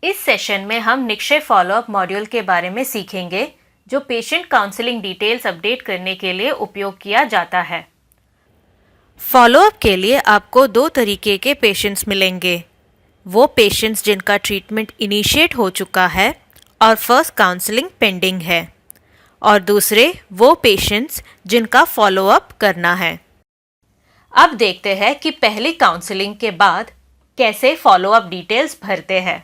इस सेशन में हम निक्षय फॉलोअप मॉड्यूल के बारे में सीखेंगे जो पेशेंट काउंसलिंग डिटेल्स अपडेट करने के लिए उपयोग किया जाता है। फॉलोअप के लिए आपको दो तरीके के पेशेंट्स मिलेंगे, वो पेशेंट्स जिनका ट्रीटमेंट इनिशिएट हो चुका है और फर्स्ट काउंसलिंग पेंडिंग है, और दूसरे वो पेशेंट्स जिनका फॉलोअप करना है। अब देखते हैं कि पहली काउंसलिंग के बाद कैसे फॉलोअप डिटेल्स भरते हैं।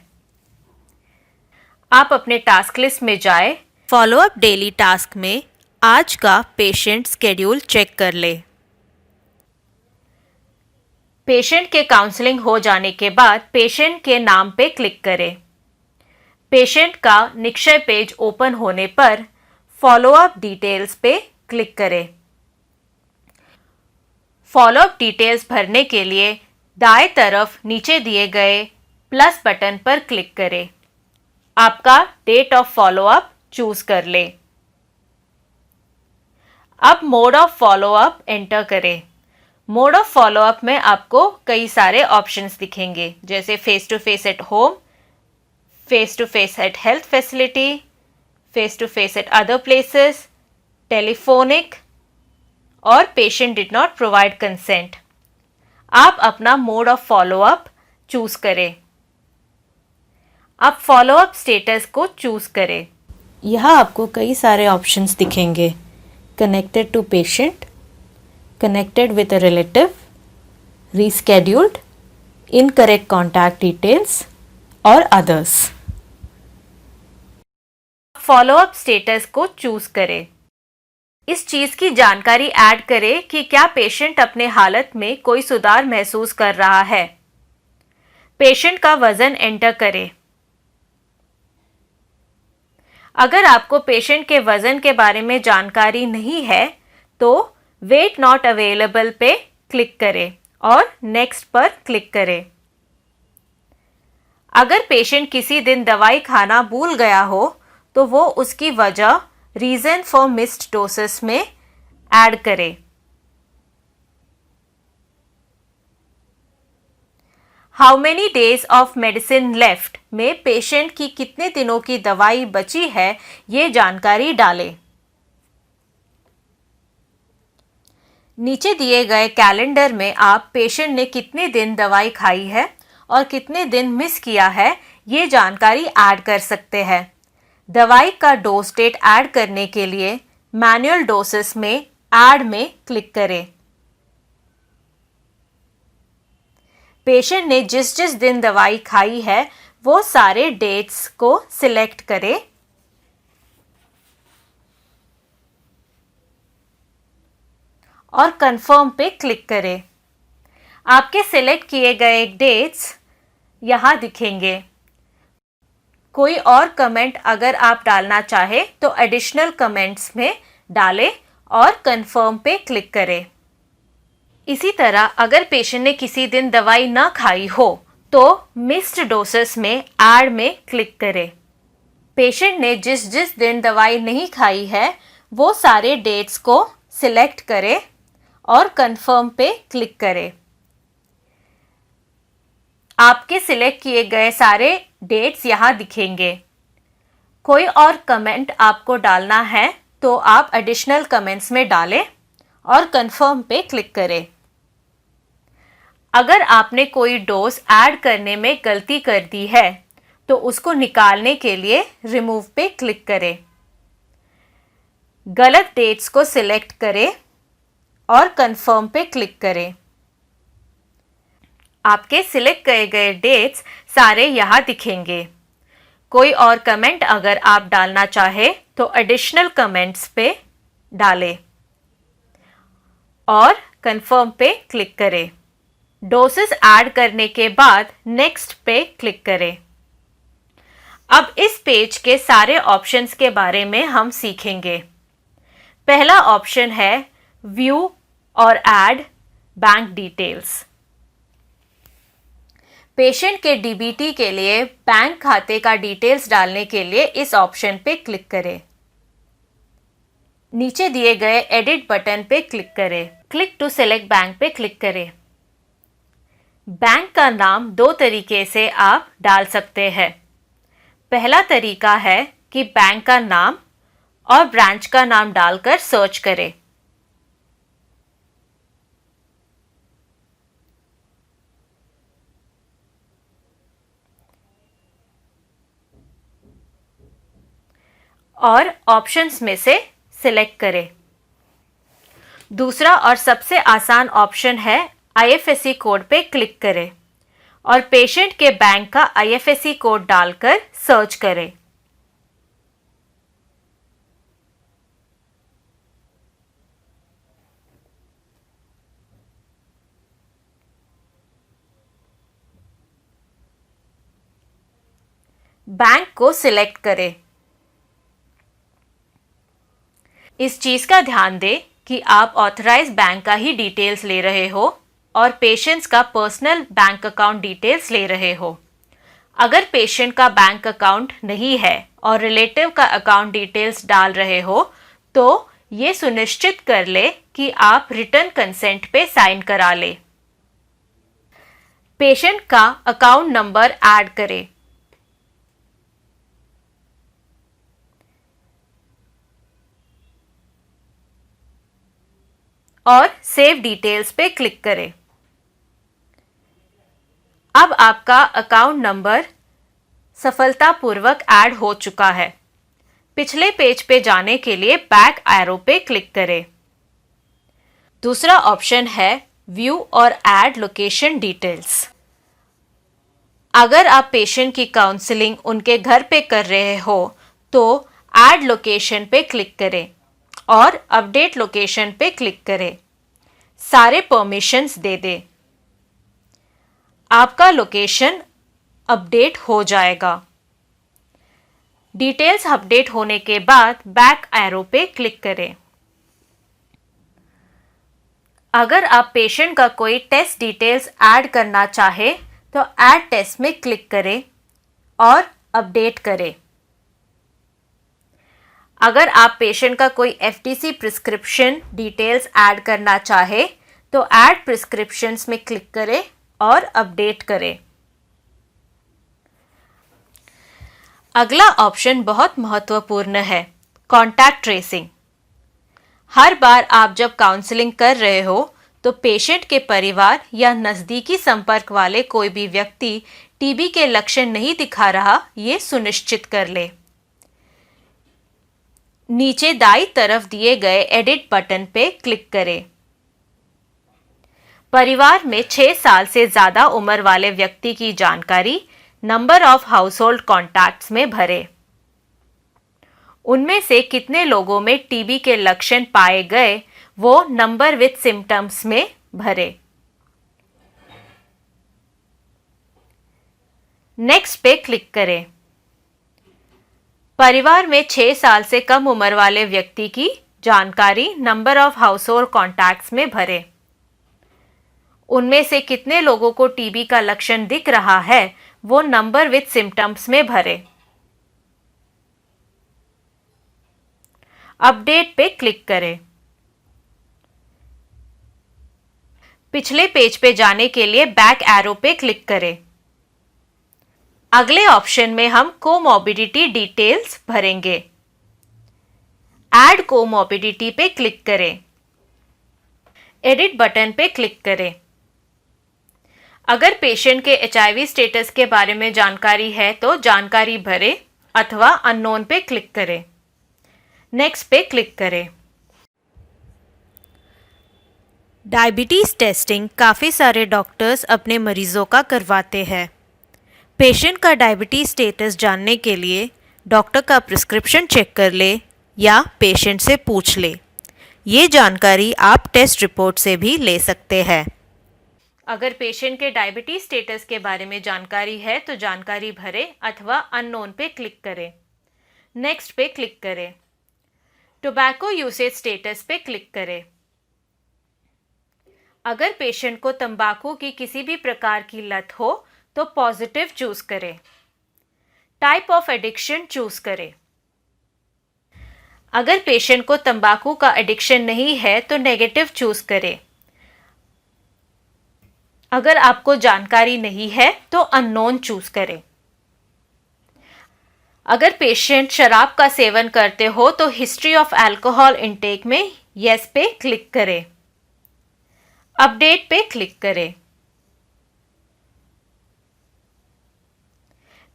आप अपने टास्क लिस्ट में जाए, फॉलोअप डेली टास्क में आज का पेशेंट स्केड्यूल चेक कर ले। पेशेंट के काउंसलिंग हो जाने के बाद पेशेंट के नाम पे क्लिक करें। पेशेंट का निक्षय पेज ओपन होने पर फॉलोअप डिटेल्स पे क्लिक करें। फॉलोअप डिटेल्स भरने के लिए दाएं तरफ नीचे दिए गए प्लस बटन पर क्लिक करें। आपका डेट ऑफ फॉलोअप चूज कर लें। अब मोड ऑफ फॉलोअप एंटर करें। मोड ऑफ फॉलोअप में आपको कई सारे ऑप्शंस दिखेंगे, जैसे face to face at home, face to face at health facility, face to face at other places, telephonic और patient did not provide consent. आप अपना मोड ऑफ फॉलोअप चूज करें। आप फॉलोअप स्टेटस को चूज करें। यहाँ आपको कई सारे ऑप्शंस दिखेंगे, connected to patient, connected with a relative, rescheduled, incorrect contact details और अदर्स। फॉलोअप स्टेटस को चूज करें। इस चीज की जानकारी ऐड करें कि क्या पेशेंट अपने हालत में कोई सुधार महसूस कर रहा है। पेशेंट का वजन एंटर करें। अगर आपको पेशेंट के वजन के बारे में जानकारी नहीं है तो वेट नॉट अवेलेबल पे क्लिक करें और नेक्स्ट पर क्लिक करें। अगर पेशेंट किसी दिन दवाई खाना भूल गया हो तो वो उसकी वजह रीजन फॉर मिस्ड डोसेस में ऐड करें। How many days of medicine left में पेशेंट की कितने दिनों की दवाई बची है ये जानकारी डालें। नीचे दिए गए कैलेंडर में आप पेशेंट ने कितने दिन दवाई खाई है और कितने दिन मिस किया है ये जानकारी ऐड कर सकते हैं। दवाई का डोज डेट ऐड करने के लिए मैनुअल डोसेस में ऐड में क्लिक करें। पेशेंट ने जिस जिस दिन दवाई खाई है वो सारे डेट्स को सिलेक्ट करें और कंफर्म पे क्लिक करें। आपके सिलेक्ट किए गए डेट्स यहाँ दिखेंगे। कोई और कमेंट अगर आप डालना चाहे तो एडिशनल कमेंट्स में डालें और कंफर्म पे क्लिक करें। इसी तरह अगर पेशेंट ने किसी दिन दवाई ना खाई हो तो मिस्ड डोसेस में ऐड में क्लिक करें। पेशेंट ने जिस जिस दिन दवाई नहीं खाई है वो सारे डेट्स को सिलेक्ट करें और कंफर्म पे क्लिक करें। आपके सिलेक्ट किए गए सारे डेट्स यहाँ दिखेंगे। कोई और कमेंट आपको डालना है तो आप एडिशनल कमेंट्स में डालें और कंफर्म पे क्लिक करें। अगर आपने कोई डोज ऐड करने में गलती कर दी है तो उसको निकालने के लिए रिमूव पे क्लिक करें। गलत डेट्स को सिलेक्ट करें और कंफर्म पे क्लिक करें। आपके सिलेक्ट किए गए डेट्स सारे यहाँ दिखेंगे। कोई और कमेंट अगर आप डालना चाहे तो एडिशनल कमेंट्स पे डालें और कंफर्म पे क्लिक करें। डोसेस ऐड करने के बाद नेक्स्ट पे क्लिक करें। अब इस पेज के सारे ऑप्शंस के बारे में हम सीखेंगे। पहला ऑप्शन है व्यू और ऐड बैंक डिटेल्स। पेशेंट के डीबीटी के लिए बैंक खाते का डिटेल्स डालने के लिए इस ऑप्शन पे क्लिक करें। नीचे दिए गए एडिट बटन पे क्लिक करें। क्लिक टू सेलेक्ट बैंक पे क्लिक करें। बैंक का नाम दो तरीके से आप डाल सकते हैं। पहला तरीका है कि बैंक का नाम और ब्रांच का नाम डालकर सर्च करें। और ऑप्शंस में से सिलेक्ट करें। दूसरा और सबसे आसान ऑप्शन है आईएफएससी कोड पे क्लिक करें और पेशेंट के बैंक का आईएफएससी कोड डालकर सर्च करें। बैंक को सिलेक्ट करें। इस चीज का ध्यान दें कि आप ऑथराइज बैंक का ही डिटेल्स ले रहे हो और पेशेंट्स का पर्सनल बैंक अकाउंट डिटेल्स ले रहे हो। अगर पेशेंट का बैंक अकाउंट नहीं है और रिलेटिव का अकाउंट डिटेल्स डाल रहे हो तो ये सुनिश्चित कर ले कि आप रिटर्न कंसेंट पे साइन करा ले। पेशेंट का अकाउंट नंबर ऐड करें। और सेव डिटेल्स पे क्लिक करें। अब आपका अकाउंट नंबर सफलतापूर्वक ऐड हो चुका है। पिछले पेज पे जाने के लिए बैक एरो पे क्लिक करें। दूसरा ऑप्शन है व्यू और ऐड लोकेशन डिटेल्स। अगर आप पेशेंट की काउंसलिंग उनके घर पे कर रहे हो तो ऐड लोकेशन पे क्लिक करें और अपडेट लोकेशन पे क्लिक करें। सारे परमिशंस दे दें। आपका लोकेशन अपडेट हो जाएगा। डिटेल्स अपडेट होने के बाद बैक एरो पे क्लिक करें। अगर आप पेशेंट का कोई टेस्ट डिटेल्स ऐड करना चाहे तो ऐड टेस्ट में क्लिक करें और अपडेट करें। अगर आप पेशेंट का कोई एफटीसी प्रिस्क्रिप्शन डिटेल्स ऐड करना चाहे तो ऐड प्रिस्क्रिप्शंस में क्लिक करें और अपडेट करें। अगला ऑप्शन बहुत महत्वपूर्ण है, कॉन्टैक्ट ट्रेसिंग। हर बार आप जब काउंसलिंग कर रहे हो तो पेशेंट के परिवार या नज़दीकी संपर्क वाले कोई भी व्यक्ति टीबी के लक्षण नहीं दिखा रहा, ये सुनिश्चित कर ले। नीचे दाईं तरफ दिए गए एडिट बटन पे क्लिक करें। परिवार में 6 साल से ज्यादा उम्र वाले व्यक्ति की जानकारी नंबर ऑफ हाउसहोल्ड कॉन्टैक्ट्स में भरें। उनमें से कितने लोगों में टीबी के लक्षण पाए गए वो नंबर विद सिम्टम्स में भरें। नेक्स्ट पे क्लिक करें। परिवार में 6 साल से कम उम्र वाले व्यक्ति की जानकारी नंबर ऑफ हाउसहोल्ड कॉन्टैक्ट्स में भरें। उनमें से कितने लोगों को टीबी का लक्षण दिख रहा है वो नंबर विद सिम्टम्स में भरें। अपडेट पे क्लिक करें। पिछले पेज पे जाने के लिए बैक एरो पे क्लिक करें। अगले ऑप्शन में हम कोमॉर्बिडिटी डिटेल्स भरेंगे। ऐड कोमॉर्बिडिटी पे क्लिक करें। एडिट बटन पे क्लिक करें। अगर पेशेंट के एचआईवी स्टेटस के बारे में जानकारी है तो जानकारी भरें अथवा अननोन पे क्लिक करें। नेक्स्ट पे क्लिक करें। डायबिटीज टेस्टिंग काफ़ी सारे डॉक्टर्स अपने मरीजों का करवाते हैं। पेशेंट का डायबिटीज स्टेटस जानने के लिए डॉक्टर का प्रिस्क्रिप्शन चेक कर ले या पेशेंट से पूछ ले। ये जानकारी आप टेस्ट रिपोर्ट से भी ले सकते हैं। अगर पेशेंट के डायबिटीज स्टेटस के बारे में जानकारी है तो जानकारी भरें अथवा अननोन पे क्लिक करें। नेक्स्ट पे क्लिक करें। टोबैको यूसेज स्टेटस पे क्लिक करें। अगर पेशेंट को तंबाकू की किसी भी प्रकार की लत हो तो पॉजिटिव चूज करें। टाइप ऑफ एडिक्शन चूज करें। अगर पेशेंट को तंबाकू का एडिक्शन नहीं है तो नेगेटिव चूज करें। अगर आपको जानकारी नहीं है तो अननोन चूज करें। अगर पेशेंट शराब का सेवन करते हो तो हिस्ट्री ऑफ अल्कोहल इनटेक में यस पे क्लिक करें। अपडेट पे क्लिक करें।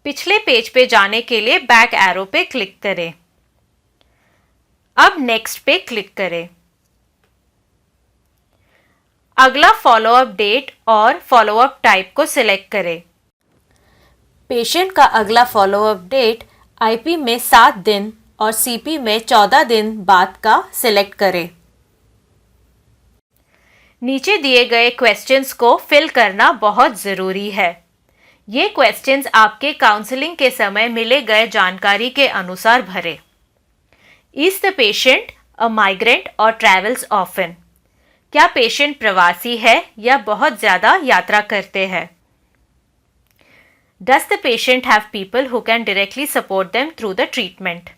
पिछले पेज पे जाने के लिए बैक एरो पे क्लिक करें। अब नेक्स्ट पे क्लिक करें। अगला फॉलोअप डेट और फॉलोअप टाइप को सिलेक्ट करें। पेशेंट का अगला फॉलोअप डेट आईपी में 7 दिन और सीपी में 14 दिन बाद का सिलेक्ट करें। नीचे दिए गए क्वेश्चंस को फिल करना बहुत ज़रूरी है। ये क्वेश्चंस आपके काउंसलिंग के समय मिले गए जानकारी के अनुसार भरें। Is the patient a migrant और ट्रैवल्स ऑफन? क्या पेशेंट प्रवासी है या बहुत ज़्यादा यात्रा करते हैं? Does the patient have people who can directly support them through the treatment?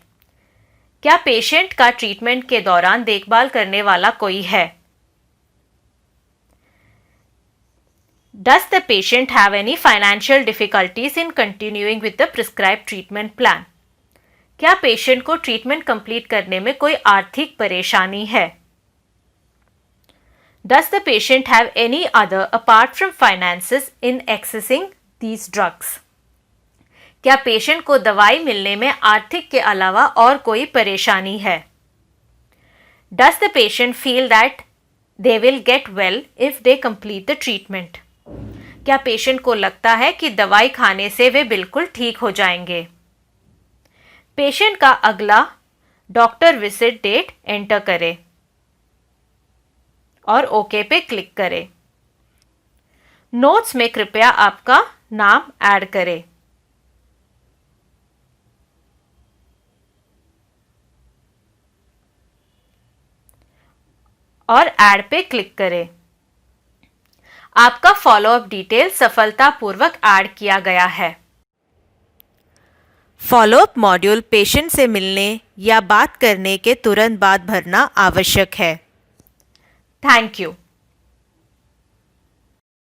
क्या पेशेंट का ट्रीटमेंट के दौरान देखभाल करने वाला कोई है? Does the patient have any financial difficulties in continuing with the prescribed treatment plan? क्या पेशेंट को ट्रीटमेंट कंप्लीट करने में कोई आर्थिक परेशानी है? Does the patient have any other apart from finances in accessing these drugs? क्या पेशेंट को दवाई मिलने में आर्थिक के अलावा और कोई परेशानी है? Does the patient feel that they will get well if they complete the treatment? क्या पेशेंट को लगता है कि दवाई खाने से वे बिल्कुल ठीक हो जाएंगे? पेशेंट का अगला डॉक्टर विजिट डेट एंटर करें और ओके पे क्लिक करें। नोट्स में कृपया आपका नाम ऐड करें। और ऐड पे क्लिक करें। आपका फॉलोअप डिटेल सफलतापूर्वक ऐड किया गया है। फॉलोअप मॉड्यूल पेशेंट से मिलने या बात करने के तुरंत बाद भरना आवश्यक है। Thank you.